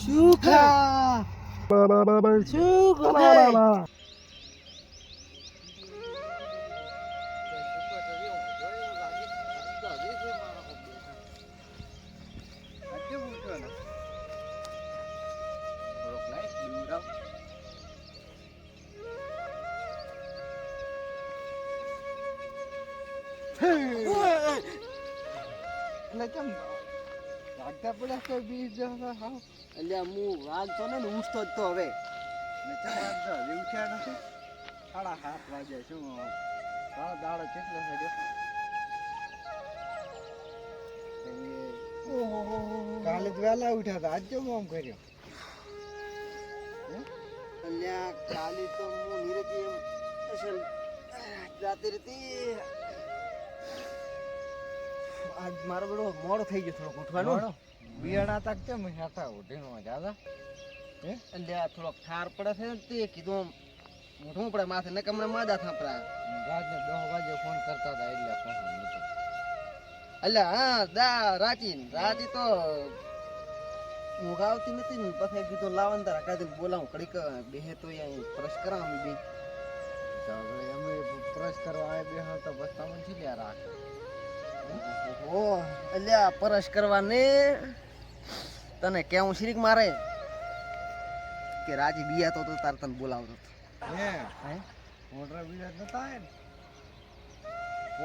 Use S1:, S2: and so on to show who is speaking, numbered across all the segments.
S1: Suka. Suka. એટલે કેમ વાગતા પડે તો બીજ હા એટલે હું વાગતો ને ઉઠતો જ તો હવે વાગતો હજી ઉઠ્યા નથી 7:30 વાગે શું દાડો કેટલો છે કાલે જ વહેલા ઉઠ્યા હતા આજ કેમ આમ કર્યો અલ્યા કાલે તો હું નીરજી અસલ રાતે હતી આજ મારો બેડો મોડો થઈ ગયો થોડો ઉઠવાનો બિયાણા તક કેમ હતા ઉઠીનો જાદા હે એટલે આ થોડો ઠાર પડે છે તે કીધું ઉઠવું પડે માથે ને કમરે માદા થાપરા રાતને 10 વાગે ફોન કરતા હતા એટલે ફોન નતો એટલે હા રાજી તો ઊંઘ આવતી નથી ને પછી કીધું લાવન તારા કાઢીને બોલાવું કડીક બેહે તો અહીં પ્રશ કરાવ બે અમે પ્રશ કરવા આવે બેહ તો બસ તમને છે યાર રાખ ઓ અલ્યા પરશ કરવાને તને કેવું શરીક મારે કે રાજી બિયા તો તાર તને બોલાવતો હે ઓર્ડર બિયા નતા આવે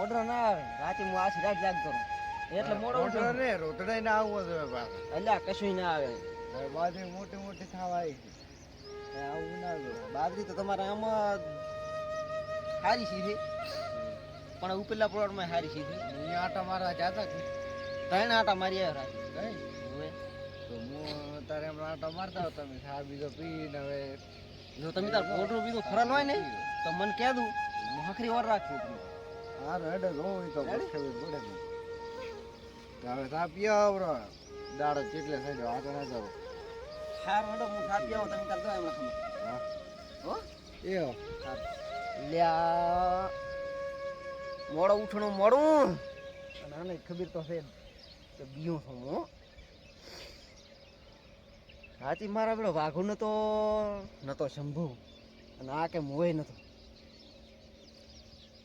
S1: ઓર્ડર ના આવે રાજી હું આછી રાત જાગ કરું એટલે મોડો ઓર્ડર રે રોતડે ના આવવો જોઈએ બા અલ્યા કશું ના આવે બાજે મોટી ખાવા આવી છે આવું ના આવે બાજરી તો તમારા આમાં સારી છે પણ ઉપરલા પ્લોટમાં હારી સીધી અહીંયા આટા મારવા જાતા કે 3 આટા મારી આવ્યા રાત હવે તો હું તારે હમણાં આટા મારતા હો તમે ખા બીજો પીને હવે જો તમે તાર ઓર્ડર બીજો ખરા ન હોય ને તો મને કહે દઉં હું આખરી ઓર રાખું તમે હા રેડે હોય તો ખબર પડે ને તો હવે સા પીઓ આવરો દાડો કેટલે થઈ ગયો આતો ના જાવ હાર રેડો હું સા પીઓ તમે તાર દો એમ લખો હા હો એઓ લ્યા મોડો ઉઠણું મોડું અને આને ખબર તો છે કે બીયું છું હું સાચી મારા પેલો વાઘો નતો શંભુ અને આ કે મોય નતો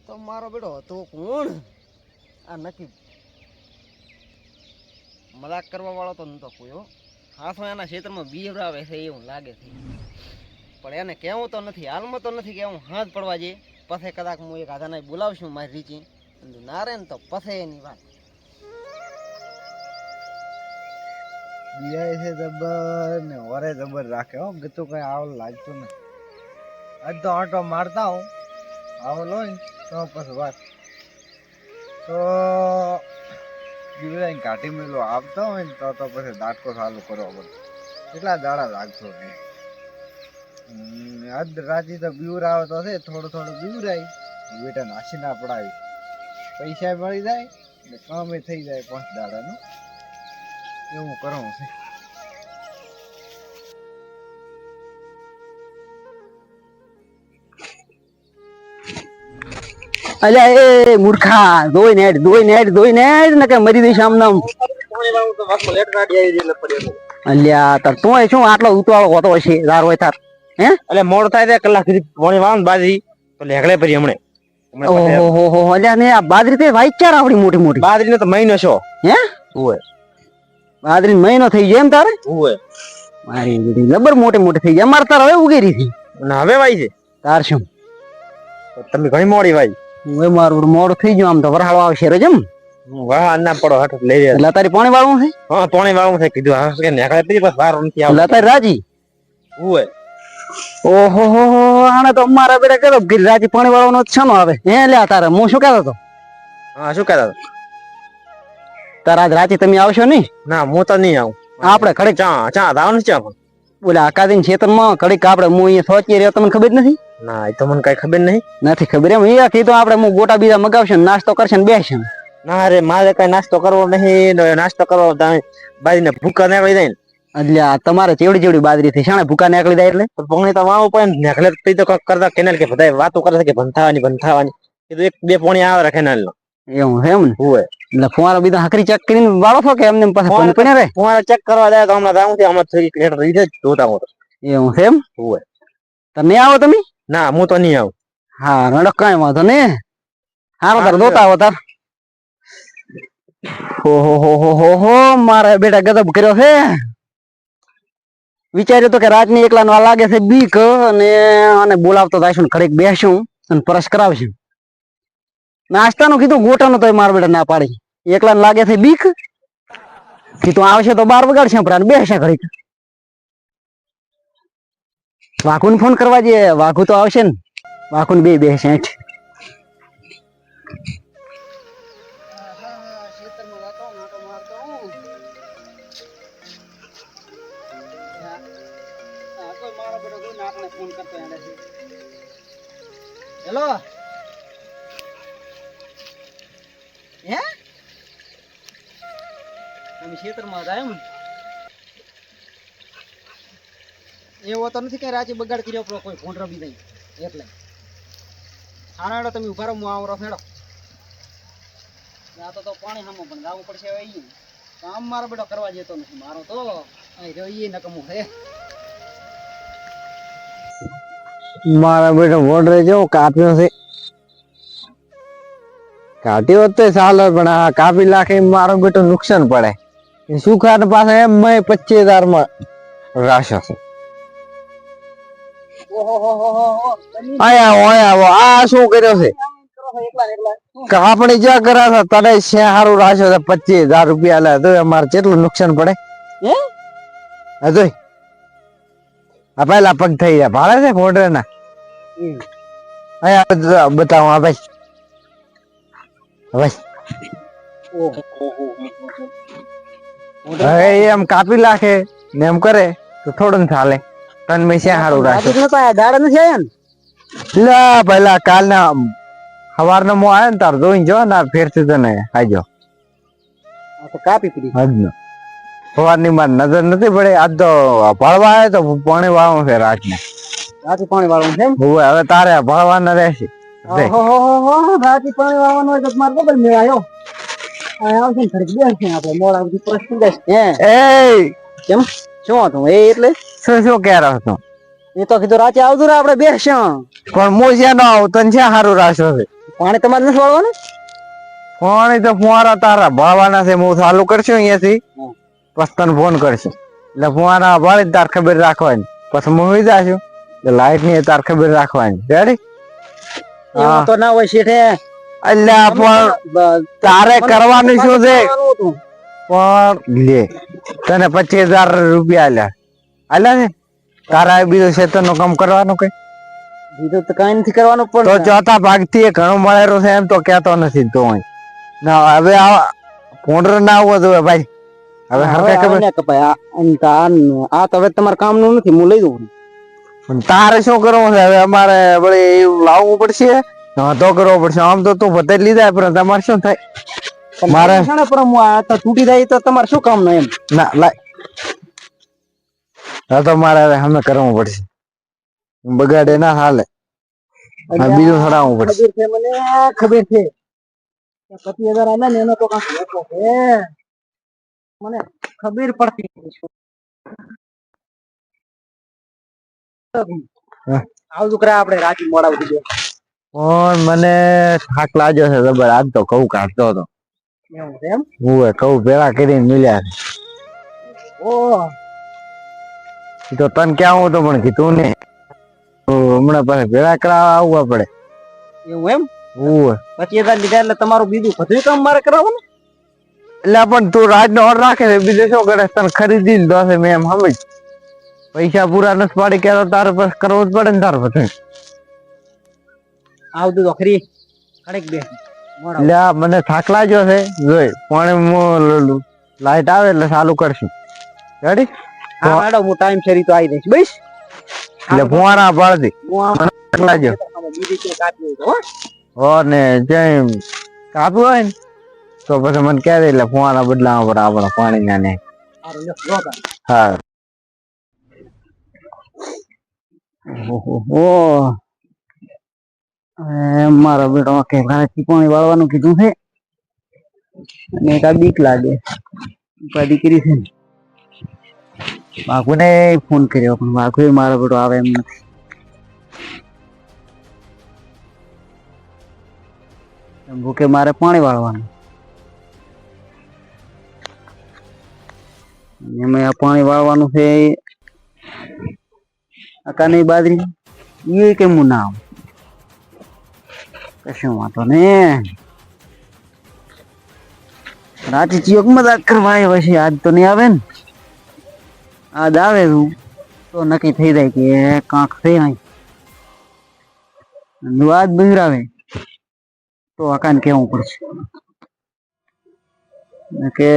S1: તો મારો બેડો હતો કોણ આ નક્કી મજાક કરવા વાળો તો નતો કોઈ હાથો એના ક્ષેત્રમાં બીવરાવે છે એવું લાગે છે પણ એને કહેવું તો નથી હાલમાં તો નથી કહેવું હાથ પડવા જઈએ પછી કદાચ હું એક આધાને બોલાવશું મારી રીચી ના રે ને તો પછી એની વાત બિયાય છે જબર ને વરે જબર રાખે હો ગતું કઈ આવલ લાગતું ને આજ તો આટો મારતા હું આવલ હોય તો પછી વાત તો દીવડાઈને કાઢી મેલો આવતો હોય ને તો પછી દાટકો ચાલુ કરવો પડે કેટલા દાડા લાગતો નહીં આજ રાજી તો બીવરાવ તો છે થોડું બીવરાય બેટા નાસી ના પડાવી પૈસા મળી જાય ને કામે થઈ જાય 5 દાડાનું એવું કરવું છે
S2: અલ્યા એ મૂર્ખા ધોઈ નેડ ને કે મરી દઈશ આમ નામ અલ્યા તાર તું શું આટલો ઉતાવળો હોતો હશે ધાર હોય તાર હે
S3: એટલે મોડ થાય તે કલાક સુધી પાણી વાળન બાજરી તો લેકડે પરી હમણે
S2: ઓહો અલ્યા ને આ બાજરી તે વાઈ ચાર આવડી મોટી
S3: બાજરી નો તો મહિનો છો
S2: હે
S3: ઓય
S2: બાજરી મહિનો થઈ જાય એમ તારે
S3: ઓય
S2: મારી બધી લબર મોટી થઈ જાય અમાર તાર હવે ઉગેરી થી
S3: ના હવે વાઈ છે
S2: તાર શું
S3: તમે ઘણી મોડી વાઈ
S2: હવે મારું મોડું થઈ ગયું આમ તો વરહાળો આવશે રે જમ
S3: વાહ ના પડો હટ લઈ લે
S2: એટલે તારી પાણી વાળું છે
S3: હા પાણી વાળું છે કીધું હા કે નેકળે પરી બસ વાર નથી આવ
S2: એટલે તારી રાજી
S3: ઓય
S2: ઓહો આને તો અમારા બેટા કહેતો ગિરરાજી પાણી વાળવાનો છે નો આવે હે લ્યા તારે હું શું કહેતો હતો
S3: હા શું કહેતા
S2: તારા આજ રાતે તમે આવશો નહીં
S3: ના હું તો નહીં આવું
S2: આપણે ઘડીક
S3: ચા દાવાનું ચા પણ
S2: બોલે આકાદીન ક્ષેત્રમાં ઘડીક આપણે હું અહીંયા સોચી રહ્યો તમને ખબર નથી
S3: ના એ તો મને કઈ ખબર
S2: નથી ખબર એમ અહીંયા કીધું આપણે હું ગોટા બીજા મગાવશે નાસ્તો કરશે ને બેસશે
S3: ના રે મારે કઈ નાસ્તો કરવો નહીં નાસ્તો કરવો તમે બાજરીને ભૂકા નીકળી જાય ને
S2: એટલે તમારે ચેવડી બાજરી થઈ શાણે ભૂકા નીકળી જાય એટલે
S3: પોણી તો વાવું પણ નેકલે તો કરતા કેનાલ કે બધા વાતો કરે છે કે બંધાવાની કીધું 1-2 પોણી આવે કેનાલ નો
S2: એવું એમ ને
S3: હોય
S2: એટલે ફુવારા બીજા હાકરી ચેક કરીને વાળો છો કે એમને એમ પાછા
S3: ફુવારા
S2: પને રે
S3: ફુવારા ચેક કરવા જાય તો હમણાં જાઉં છે આમાં 3 લીટર રહી છે જોતા હો
S2: એવું છે એમ
S3: હોય
S2: તમે આવો તમે
S3: ના હું તો નહીં આવું
S2: હા રડક કઈ વાંધો ને હારો તાર દોતા આવો તાર હો મારા બેટા ગજબ કર્યો છે વિચાર્યું તો કે રાતની એકલા નો લાગે છે બીક અને બોલાવતો જઈશું ખરેક બેસું અને પરસ કરાવશું નાસ્તાનું કીધું ગોટાનું તો મારા બેટા ના પાડી એકલા લાગે છે બીક કીધું આવશે તો 12 વગાડશે પણ બેસે ઘડીક વાઘુને ફોન કરવા જઈએ વાઘુ તો આવશે ને વાઘુને બે બેસે હેલો હે તમે ખેતરમાં જાય એમ એવો તો નથી કે રાચી બગાડ કર્યો પણ કોઈ ફોન રમી નહીં એટલે આનાડો તમે ઉભા રહો હું આવરો ફેડો આ તો પાણી સામો પણ જવું પડશે હવે અહીં કામ મારો બેટો કરવા જતો નથી મારો તો અહીં રહ્યો નકમું છે મારા બેટો બોર્ડરે જો કાપ્યો છે કાઢ્યો તો ચાલે પણ આ કાપી નાખે મારો બેટો નુકસાન પડે સુખાટ પાસે એમ 25,000 માં રાશો છે આ શું કર્યો છે કાપણી જ્યાં કર્યા તને સારું રાશો છે 25,000 રૂપિયા લે તો અમારે કેટલું નુકસાન પડે હે આ પેલા પગ થઈ ગયા ભાડે છે ફોડે ના અહીંયા બતાવો આ ભાઈ હવે એમ કાપી નાખે ને એમ કરે તો થોડું ચાલે તન મેં શ્યાં સારું રાખે પેલા કાલના સવારના મો આવ્યો ને તાર જોઈને જો ને ફેરથી તને આજો કાપી પડી હજનો સવારની માં નજર નથી પડે આજ તો ભળવા આવે તો પાણી વાળવું છે રાતને રાતે પાણી વાળવું છે હવે તારે ભળવાના રહેશે રાતે પાણી વાળવાનું હોય તો મારે બબલ મેળ આવ્યો આવશે ફરી બેસશે આપણે મોડા સુધી પ્રશ્ન બેસશે એ કેમ શું હતું એ એટલે શું કહે રહ્યો હતો એ તો કીધું રાતે આવતું રે આપણે બેસશું પણ મોજિયા નો આવું તને ક્યાં સારું રાખશો છે પાણી તમારે નથી વાળવાનું પાણી તો ફુવારા તારા ભળવાના છે હું ચાલુ કરશું અહીંયાથી પછી તને ફોન કરશું એટલે ફુવારા ભળી તાર ખબર રાખવાની પછી હું હોઈ જાશું લાઈટ ની તાર ખબર રાખવાની રેડી એવું તો ના હોય શેઠે અલ્યા પણ તારે કરવાનું શું છે પણ લે તને 25,000 રૂપિયા આલ્યા છે તારા બીજો ક્ષેત્ર નું કામ કરવાનું કઈ બીજું તો કઈ નથી કરવાનું પણ તો ચોથા ભાગ થી ઘણું મળેલું છે એમ તો કેતો નથી તો ના હવે ફોન્ડર ના આવો જોઈએ ભાઈ હવે હરકા ખબર આ તો હવે તમારા કામ નું નથી હું લઈ દઉં તારે શું કરવું છે હવે અમારે વળી એવું લાવવું પડશે તો કરવો પડશે આમ તો તું બધાઈ લીધા પણ તમારે શું થાય મારે તૂટી જાય તો તમારે શું કામ નું એમ ના લાય તો મારે હવે અમે કરવું પડશે બગાડે ના હાલે બીજું સડાવવું પડશે મને ખબર છે 25,000 આલે ને એનો તો કાંક લેતો છે મને ખબર પડતી આવતું કરે આપણે રાજી મોડાવી દીધો પણ મને થાક લાગ્યો છે જબર આજ તો ઘઉં કાઢતો હતો એવું છે એમ હું ઘઉં ભેળા કરીને મિલ્યા છે ઓહ તો તને ક્યાં હું તો પણ કીધું ને હમણાં પાસે ભેળા કરાવવા આવવા પડે એવું એમ 25,000 લીધા એટલે તમારું બીજું બધું કામ મારે કરાવવાનું એટલે પણ તું રાજ નો ઓર્ડર રાખે બીજું શું કરે તને ખરીદી લીધો હશે મેં એમ સમજ પૈસા પૂરા નથી પાડી કે તારે બસ કરવું જ પડે ને તારે બધું આવતું તો ખરી કડક બે એટલે મને થાક લાગ્યો છે જોઈ પાણી લાઈટ આવે એટલે ચાલુ કરશું રેડી હા મેડમ હું ટાઈમ શરી તો આવી જઈશ બસ એટલે ફુવારા પાડતી થાક લાગ્યો હો ને જેમ કાપ્યું હોય ને તો પછી મને કહે એટલે ફુવારા બદલાવા પડે આપણા પાણી ના ને હા મારો બેટો પાણી વાળવાનું કીધું છે અને એક આ બીક લાગે દીકરી છે ને વાઘુને ફોન કર્યો પણ વાઘુ મારો બેટો આવે એમ નથી. ભૂકે મારે પાણી વાળવાનું એમાં આ પાણી વાળવાનું છે અકાની બાજરી એ કેમ ના આવ કશું વાંધો ને રાતે ચિયોક મજાક કરવા આવ્યો છે આજ તો નહીં આવે ને આજ આવે તો નક્કી થઈ જાય કે કાંક છે આજ બિંગરાવે તો આકાને કેવું પડશે કે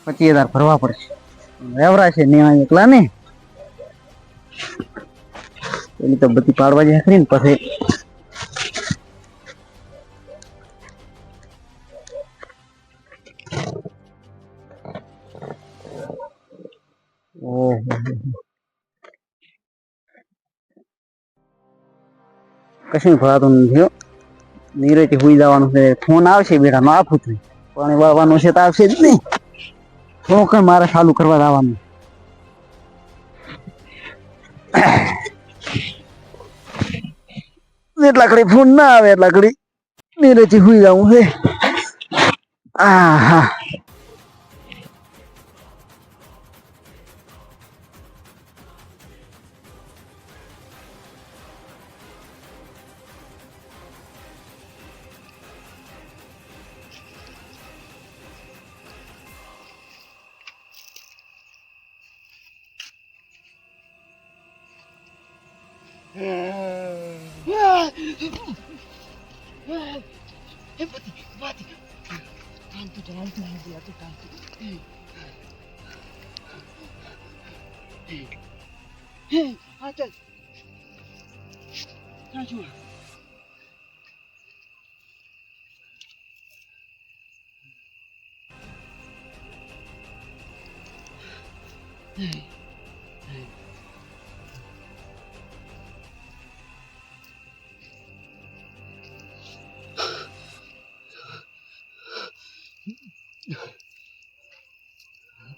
S2: 25,000 ભરવા પડશે રેવરા છે ને એકલા ને એની તો બધી પાડવા જાય ખરી ને પછી ઓહો કશું ભરાતું નથી નીરેથી હુઈ જવાનું છે ફોન આવશે બેટા નો આપું છું પાણી વાળવાનું છે તો આવશે જ નહીં શું કઈ મારે ચાલુ કરવા જવાનું એટલા ઘડી ફોન ના આવે એટલા ઘડી નીરેથી હુઈ જવું છે હા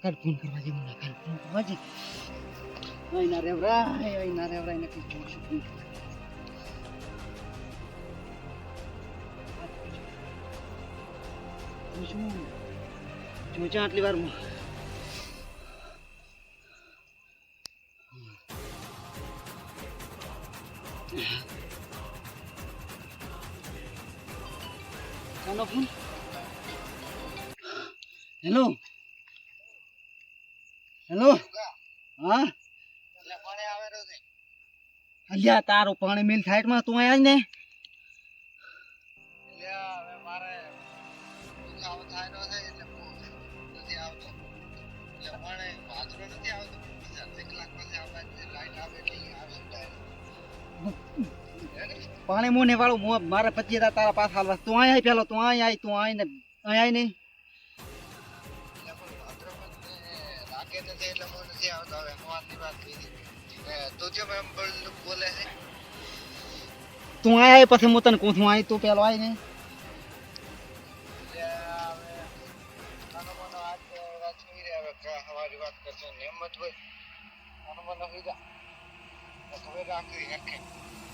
S2: કાલ ફોન કરવા જેવું ના કાલ ફોન કરવા જે ના રેવરા નક્કી જોશું જો આટલી વાર ફોન હેલો હેલો હા અલ્યા તારું પાણી મિલ સાઈડ માં તું આયા ને પાણી મોને વાળું મારે 25,000 તારા પાસ હાલવા તું આય પેલો તું આય ને આય નહીં તું આય પછી હું તને કહું છું આય તું પેલો આય ને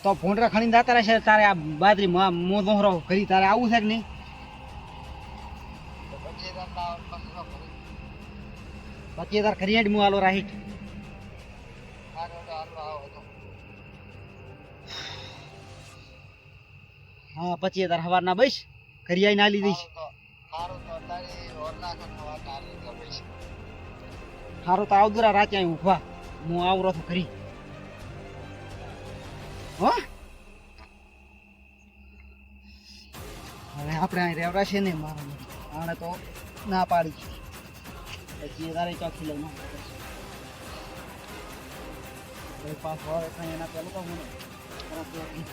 S2: તો ફોન રાખણી દાતા રહેશે તારે આ બાજરી મો દોહરો કરી તારે આવું છે કે નહીં 25,000 કરી હું આલો રાહીટ હા 25,000 હવાર ના બસ કરી આઈ ના લીધી સારું તો આવ દુરા રાતે અહીં ઉભા હું આવરો તો ખરી હો હવે આપણે અહીં રેવરા છે ને મારા આને તો ના પાડી 25,000 ચોખ્ખી લઈને પાસ હોય કઈ એના પેલું તો મને આપણે